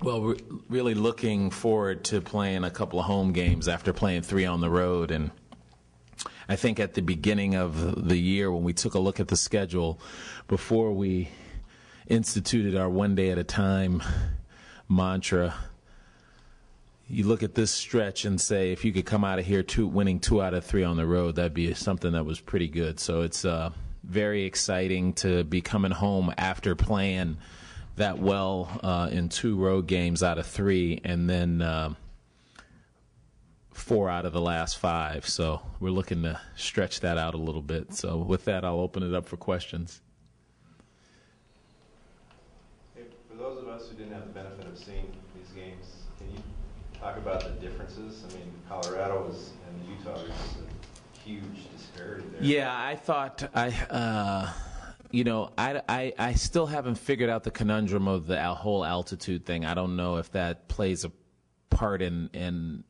Well, we're really looking forward to playing a couple of home games after playing 3 on the road. And I think at the beginning of the year when we took a look at the schedule, before we instituted our one day at a time mantra, you look at this stretch and say, if you could come out of here winning 2 out of 3 on the road, that'd be something that was pretty good. So it's very exciting to be coming home after playing that well in 2 road games out of 3, and then 4 out of the last 5. So we're looking to stretch that out a little bit. So with that, I'll open it up for questions. Hey, for those of us who didn't have the benefit of seeing these games, can you talk about the differences? I mean, Colorado and Utah is a huge disparity there. Yeah, I thought I still haven't figured out the conundrum of the whole altitude thing. I don't know if that plays a part in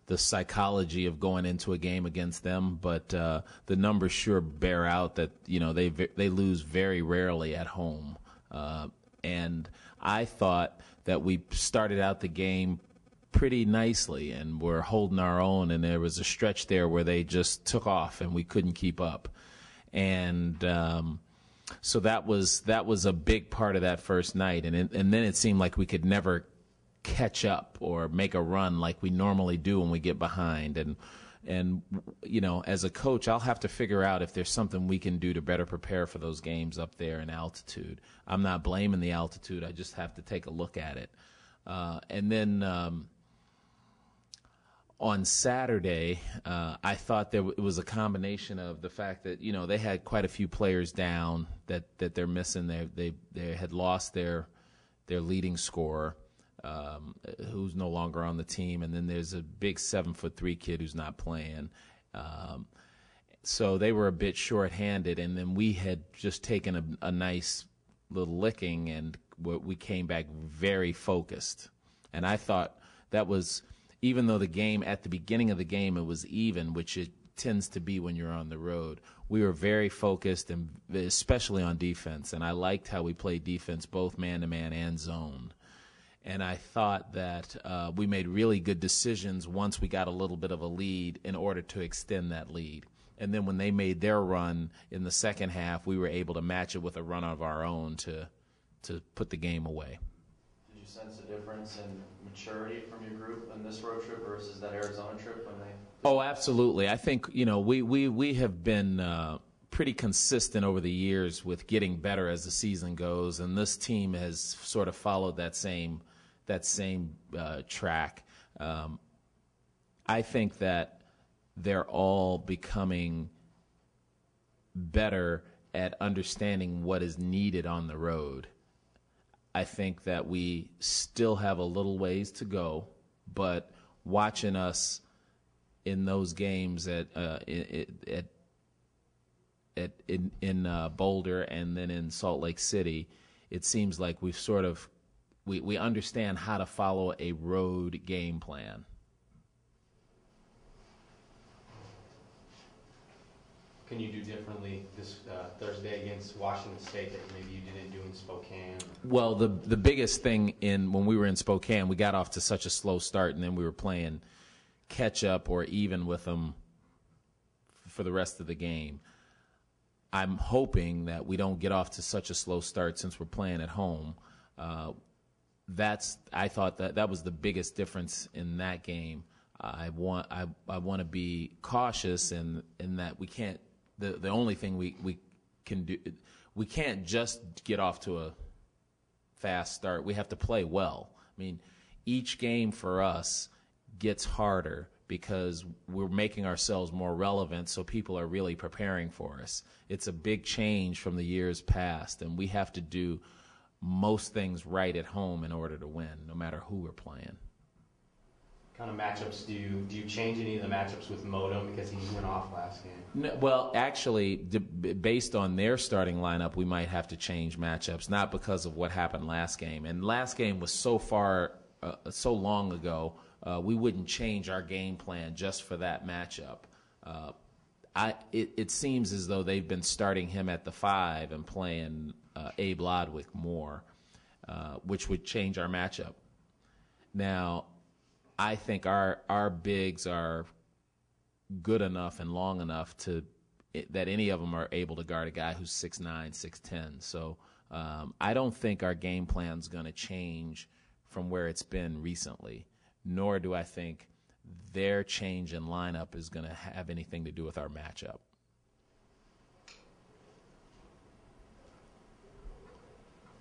the psychology of going into a game against them, but the numbers sure bear out that they lose very rarely at home. And I thought that we started out the game pretty nicely and were holding our own, and there was a stretch there where they just took off and we couldn't keep up. And so that was a big part of that first night, and then it seemed like we could never catch up or make a run like we normally do when we get behind. And as a coach, I'll have to figure out if there's something we can do to better prepare for those games up there in altitude. I'm not blaming the altitude. I just have to take a look at it. And then on Saturday, I thought it was a combination of the fact that they had quite a few players down that they're missing. They had lost their leading scorer, who's no longer on the team, and then there's a big 7'3" kid who's not playing. So they were a bit short-handed, and then we had just taken a nice little licking, and we came back very focused. And I thought that was, even though the game, at the beginning of the game, it was even, which it tends to be when you're on the road, we were very focused, and especially on defense. And I liked how we played defense, both man-to-man and zone. And I thought that we made really good decisions once we got a little bit of a lead in order to extend that lead. And then when they made their run in the second half, we were able to match it with a run of our own to put the game away. Did you sense a difference in maturity from your group in this road trip versus that Arizona trip when they? Oh, absolutely. I think we have been pretty consistent over the years with getting better as the season goes, and this team has sort of followed that same track. I think that they're all becoming better at understanding what is needed on the road. I think that we still have a little ways to go, but watching us in those games in Boulder and then in Salt Lake City, it seems like we've sort of we understand how to follow a road game plan. Can you do differently this Thursday against Washington State that maybe you didn't do in Spokane? Well, the biggest thing when we were in Spokane, we got off to such a slow start, and then we were playing catch up or even with them for the rest of the game. I'm hoping that we don't get off to such a slow start since we're playing at home. I thought that was the biggest difference in that game. I want to be cautious in that we can't. The only thing we can do, we can't just get off to a fast start. We have to play well. I mean, each game for us gets harder because we're making ourselves more relevant, so people are really preparing for us. It's a big change from the years past, and we have to do most things right at home in order to win, no matter who we're playing. Kind of matchups, do you change any of the matchups with Modem because he went off last game? No, well, actually, based on their starting lineup, we might have to change matchups, not because of what happened last game. And last game was so long ago, we wouldn't change our game plan just for that matchup. It seems as though they've been starting him at the 5 and playing Abe Lodwick more. which would change our matchup. Now, I think our bigs are good enough and long enough that any of them are able to guard a guy who's 6'9", 6'10". So I don't think our game plan's going to change from where it's been recently, nor do I think their change in lineup is going to have anything to do with our matchup.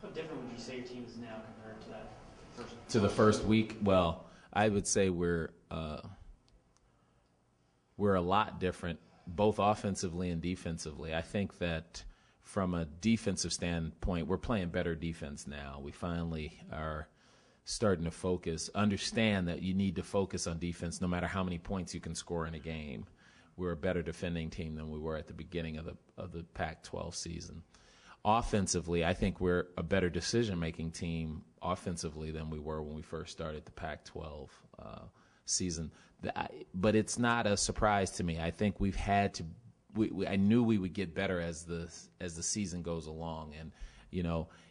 How different would you say your team is now compared to that first? To the first week? Well, I would say we're a lot different, both offensively and defensively. I think that from a defensive standpoint, we're playing better defense now. We finally are starting to understand that you need to focus on defense no matter how many points you can score in a game. We're a better defending team than we were at the beginning of the Pac-12 season. Offensively, I think we're a better decision-making team offensively than we were when we first started the Pac-12 season. But it's not a surprise to me. I think we've had to. I knew we would get better as the season goes along, and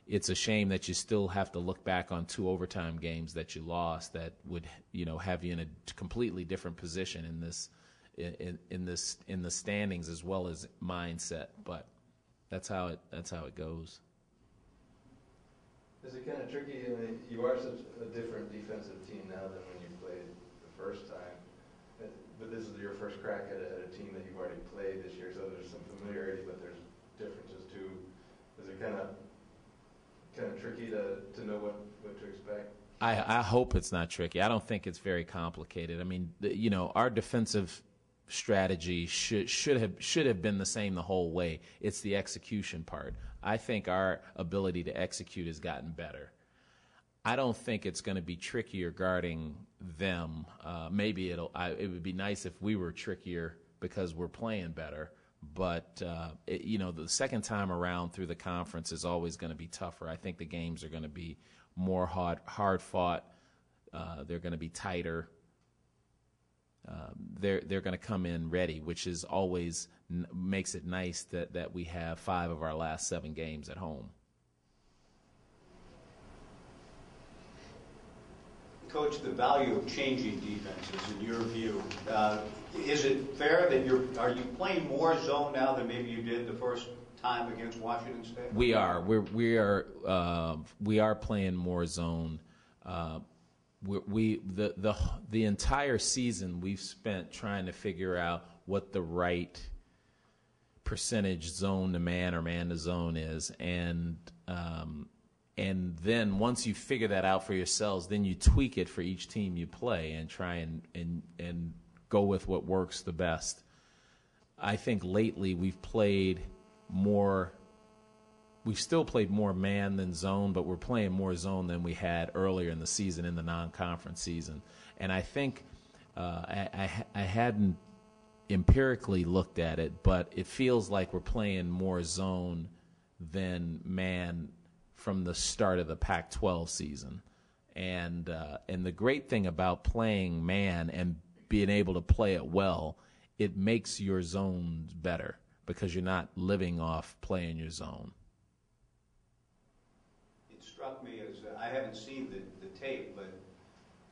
it's a shame that you still have to look back on 2 overtime games that you lost that would have you in a completely different position in the standings as well as mindset. But that's how it goes. Is it kind of tricky? I mean, you are such a different defensive team now than when you played the first time. But this is your first crack at a team that you've already played this year, so there's some familiarity, but there's differences too. Is it kind of tricky to know what to expect? I hope it's not tricky. I don't think it's very complicated. I mean, our defensive strategy should have been the same the whole way. It's the execution part. I think our ability to execute has gotten better. I don't think it's going to be trickier guarding them. Maybe it would be nice if we were trickier because we're playing better. But the second time around through the conference is always going to be tougher. I think the games are going to be more hard fought. They're going to be tighter. They're going to come in ready, which is always makes it nice that we have 5 of our last 7 games at home. Coach, the value of changing defenses in your view, is it fair that are you playing more zone now than maybe you did the first time against Washington State? We are. We are playing more zone. The entire season we've spent trying to figure out what the right percentage zone to man or man to zone is, and then once you figure that out for yourselves, then you tweak it for each team you play and try and go with what works the best. I think lately we've still played more man than zone, but we're playing more zone than we had earlier in the season, in the non-conference season. And I think I hadn't empirically looked at it, but it feels like we're playing more zone than man from the start of the Pac-12 season. And the great thing about playing man and being able to play it well, it makes your zones better because you're not living off playing your zone. It struck me as, I haven't seen the tape, but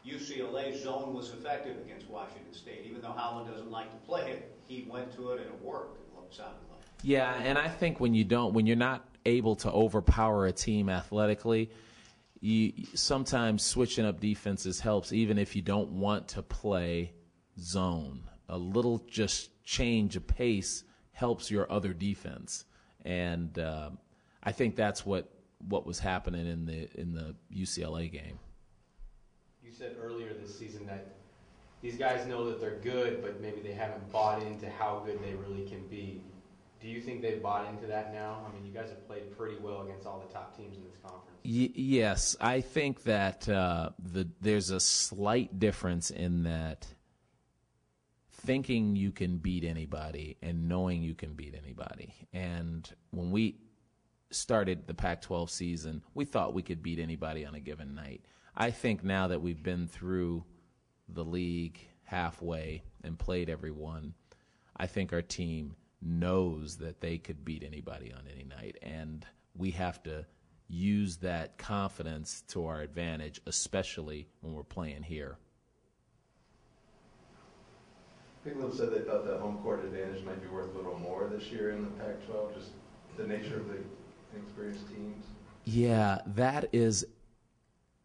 UCLA's zone was effective against Washington State. Even though Howland doesn't like to play it, he went to it and it worked, it sounded like. Yeah, and I think when you're not able to overpower a team athletically, sometimes switching up defenses helps, even if you don't want to play zone. A little just change of pace helps your other defense, and I think that's what was happening in the UCLA game. You said earlier this season that these guys know that they're good, but maybe they haven't bought into how good they really can be. Do you think they've bought into that now? I mean, you guys have played pretty well against all the top teams in this conference. Yes, I think that there's a slight difference in that thinking you can beat anybody and knowing you can beat anybody. And when we started the Pac-12 season, we thought we could beat anybody on a given night. I think now that we've been through the league halfway and played everyone, I think our team knows that they could beat anybody on any night, and we have to use that confidence to our advantage, especially when we're playing here. People have said they thought that home court advantage might be worth a little more this year in the Pac-12, just the nature of the inexperienced teams. Yeah, that is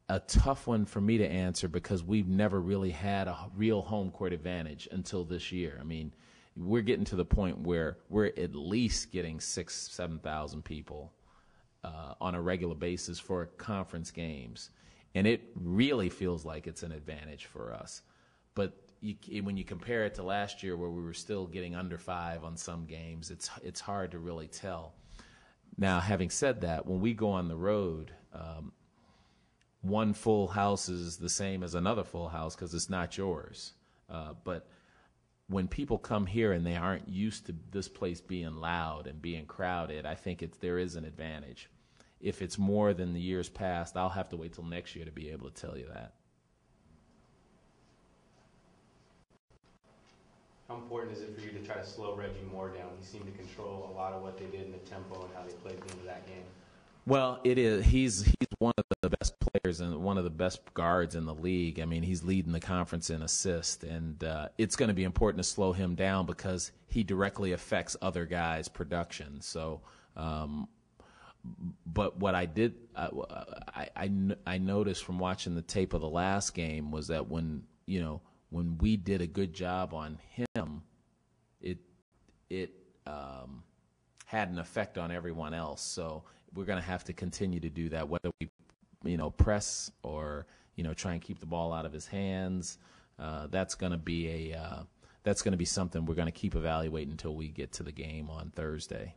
a tough one for me to answer because we've never really had a real home court advantage until this year. I mean, we're getting to the point where we're at least getting 6,000, 7,000 people on a regular basis for conference games. And it really feels like it's an advantage for us. But when you compare it to last year where we were still getting under 5 on some games, it's hard to really tell. Now, having said that, when we go on the road, one full house is the same as another full house because it's not yours. But when people come here and they aren't used to this place being loud and being crowded, I think there is an advantage. If it's more than the years past, I'll have to wait till next year to be able to tell you that. How important is it for you to try to slow Reggie Moore down? He seemed to control a lot of what they did in the tempo and how they played into that game. Well, it is. He's one of the best players and one of the best guards in the league. I mean, he's leading the conference in assists, and it's going to be important to slow him down because he directly affects other guys' production. So, but what I did, I noticed from watching the tape of the last game was that when we did a good job on him, it had an effect on everyone else. So we're going to have to continue to do that, whether we, press or, try and keep the ball out of his hands. That's going to be something we're going to keep evaluating until we get to the game on Thursday.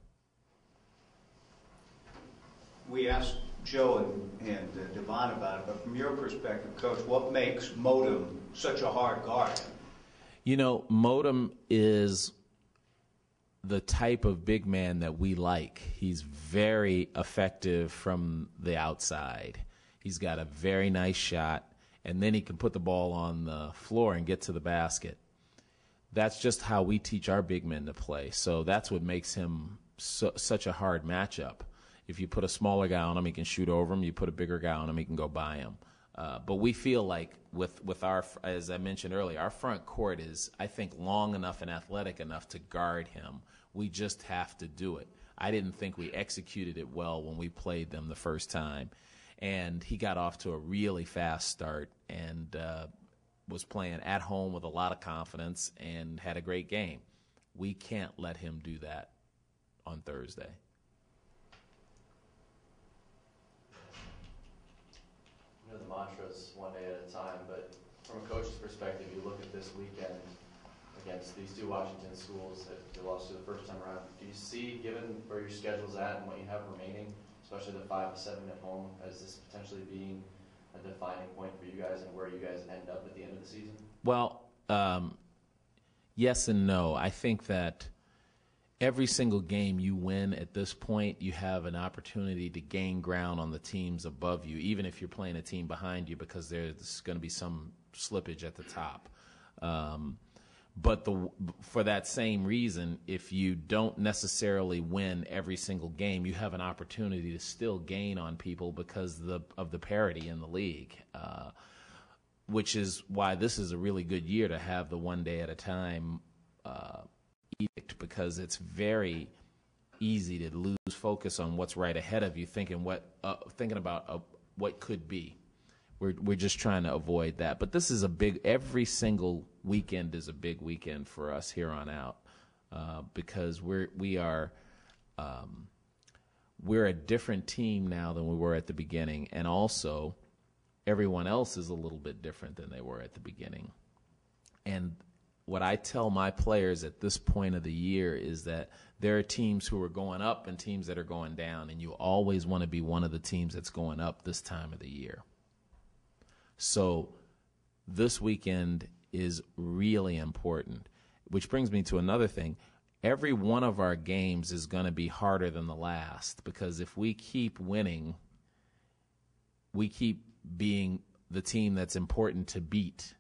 We asked Joe and Devon about it, but from your perspective, Coach, what makes Modem such a hard guard? Modem is the type of big man that we like. He's very effective from the outside. He's got a very nice shot, and then he can put the ball on the floor and get to the basket. That's just how we teach our big men to play. So that's what makes him such a hard matchup. If you put a smaller guy on him, he can shoot over him. You put a bigger guy on him, he can go by him. But we feel like with our, as I mentioned earlier, our front court is, I think, long enough and athletic enough to guard him. We just have to do it. I didn't think we executed it well when we played them the first time. And he got off to a really fast start and was playing at home with a lot of confidence and had a great game. We can't let him do that on Thursday. The mantra is one day at a time, but from a coach's perspective, you look at this weekend against these two Washington schools that you lost to the first time around. Do you see, given where your schedule's at and what you have remaining, especially the 5-7 at home, as this potentially being a defining point for you guys and where you guys end up at the end of the season? Well, yes and no. I think that every single game you win at this point, you have an opportunity to gain ground on the teams above you, even if you're playing a team behind you, because there's going to be some slippage at the top. But for that same reason, if you don't necessarily win every single game, you have an opportunity to still gain on people because of the parity in the league, which is why this is a really good year to have the one day at a time edict, because it's very easy to lose focus on what's right ahead of you, thinking about what could be. We're just trying to avoid that. But this is every single weekend is a big weekend for us here on out, because we're a different team now than we were at the beginning, and also everyone else is a little bit different than they were at the beginning. And what I tell my players at this point of the year is that there are teams who are going up and teams that are going down, and you always want to be one of the teams that's going up this time of the year. So this weekend is really important, which brings me to another thing. Every one of our games is going to be harder than the last, because if we keep winning, we keep being the team that's important to beat.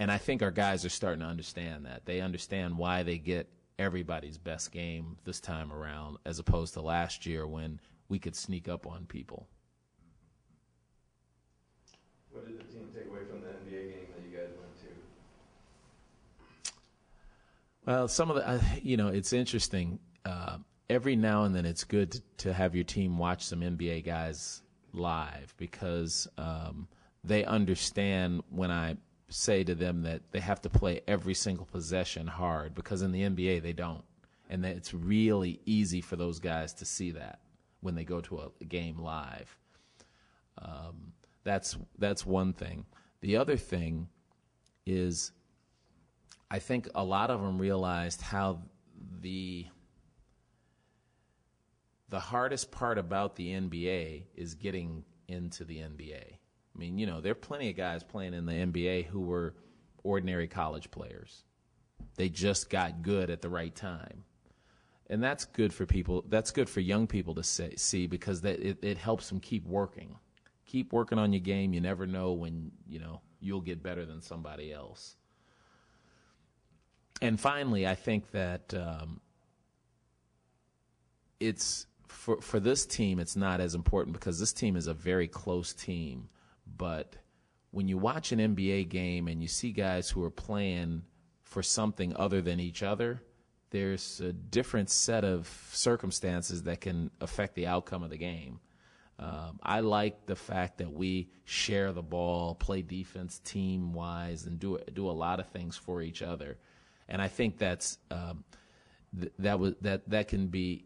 And I think our guys are starting to understand that. They understand why they get everybody's best game this time around, as opposed to last year when we could sneak up on people. What did the team take away from the NBA game that you guys went to? Well, some of the, it's interesting. Every now and then it's good to have your team watch some NBA guys live because they understand when I say to them that they have to play every single possession hard, because in the NBA they don't. And that it's really easy for those guys to see that when they go to a game live. That's one thing. The other thing is I think a lot of them realized how the hardest part about the NBA is getting into the NBA. I mean, there are plenty of guys playing in the NBA who were ordinary college players. They just got good at the right time. And that's good for people. That's good for young people to see because it helps them keep working. Keep working on your game. You never know when, you'll get better than somebody else. And finally, I think that it's for this team, it's not as important because this team is a very close team. But when you watch an NBA game and you see guys who are playing for something other than each other, there's a different set of circumstances that can affect the outcome of the game. I like the fact that we share the ball, play defense team-wise, and do a lot of things for each other. And I think that can be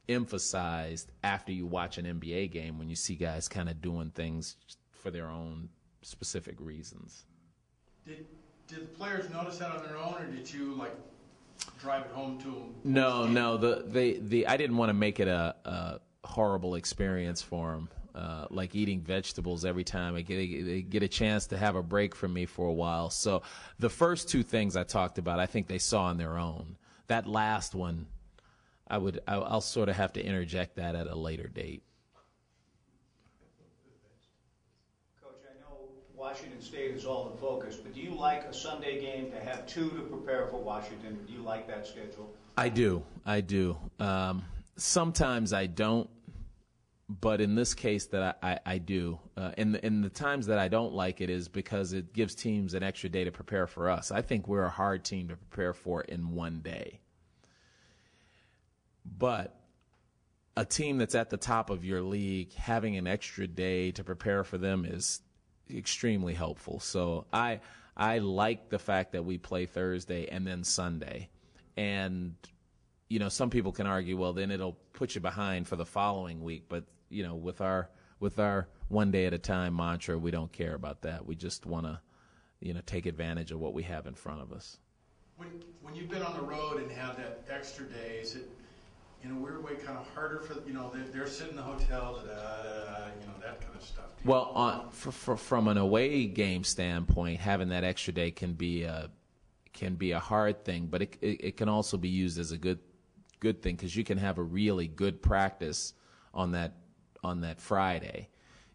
emphasized after you watch an NBA game when you see guys kind of doing things for their own specific reasons. Did the players notice that on their own, or did you drive it home to them? No. I didn't want to make it a horrible experience for them, like eating vegetables every time. They get a chance to have a break from me for a while. So the first two things I talked about, I think they saw on their own. That last one, I'll sort of have to interject that at a later date. Coach, I know Washington State is all in focus, but do you like a Sunday game to have two to prepare for Washington? Do you like that schedule? I do. Sometimes I don't, but in this case that I do. And the times that I don't like it is because it gives teams an extra day to prepare for us. I think we're a hard team to prepare for in one day. But a team that's at the top of your league, having an extra day to prepare for them is extremely helpful. So I like the fact that we play Thursday and then Sunday. And, some people can argue, well, then it'll put you behind for the following week. But, with our one day at a time mantra, we don't care about that. We just want to, take advantage of what we have in front of us. When you've been on the road and had that extra day, is it in a weird way kind of harder for, they're sitting in the hotel, that kind of stuff? Well, from an away game standpoint, having that extra day can be a hard thing, but it can also be used as a good thing because you can have a really good practice on that Friday.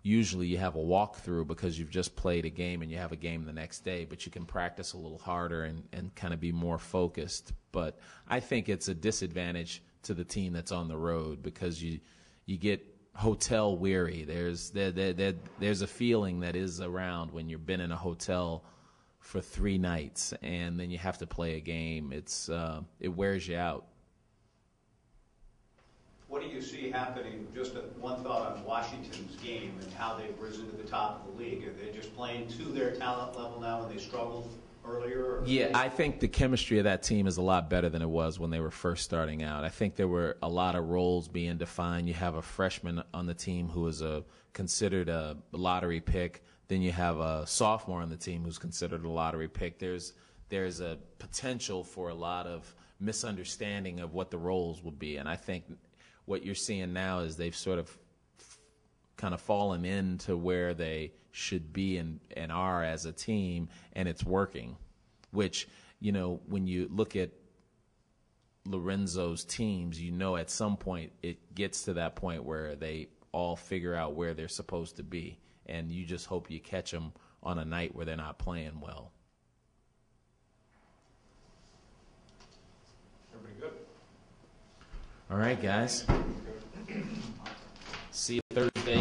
Usually you have a walkthrough because you've just played a game and you have a game the next day, but you can practice a little harder and kind of be more focused. But I think it's a disadvantage to the team that's on the road because you get hotel weary. There's a feeling that is around when you've been in a hotel for 3 nights and then you have to play a game. It wears you out. What do you see happening, just one thought on Washington's game and how they've risen to the top of the league? Are they just playing to their talent level now and they struggled earlier? Or yeah, I think the chemistry of that team is a lot better than it was when they were first starting out. I think there were a lot of roles being defined. You have a freshman on the team who is considered a lottery pick. Then you have a sophomore on the team who's considered a lottery pick. There's a potential for a lot of misunderstanding of what the roles will be, and I think what you're seeing now is they've sort of kind of fallen into where they should be and are as a team, and it's working. Which, when you look at Lorenzo's teams, at some point it gets to that point where they all figure out where they're supposed to be, and you just hope you catch them on a night where they're not playing well. All right, guys. See you Thursday.